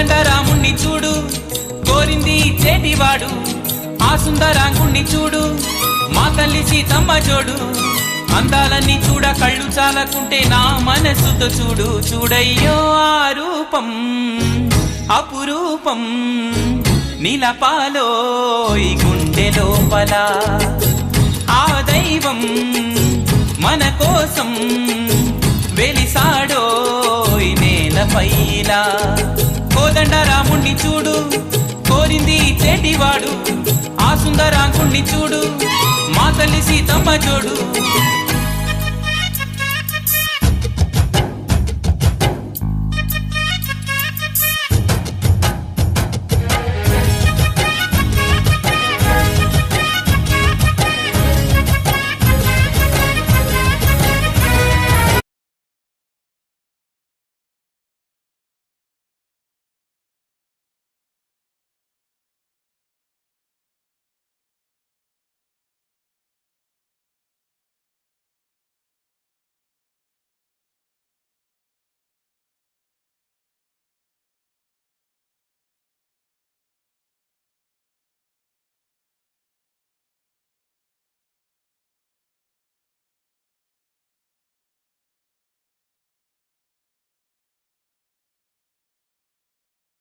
కోదండ రాముణ్ణి చూడు కోరింది చేటివాడు ఆ సుందరాంగుణ్ణి చూడు మా తల్లి సీతమ్మ జోడు అందాలన్నీ చూడ కళ్ళు చాలకుంటే నా మనసుతో చూడు చూడయ్యో ఆ రూపం అపురూపం నిలపాలో ఈ గుండె లోపల ఆ దైవం మన కోసం వెలిసాడో ఈ నేలపైలా కోదండ రాముణ్ణి చూడు కోరింది చేటివాడు ఆ సుందరాంగుణ్ణి చూడు మా తల్లి సీతమ్మ జోడు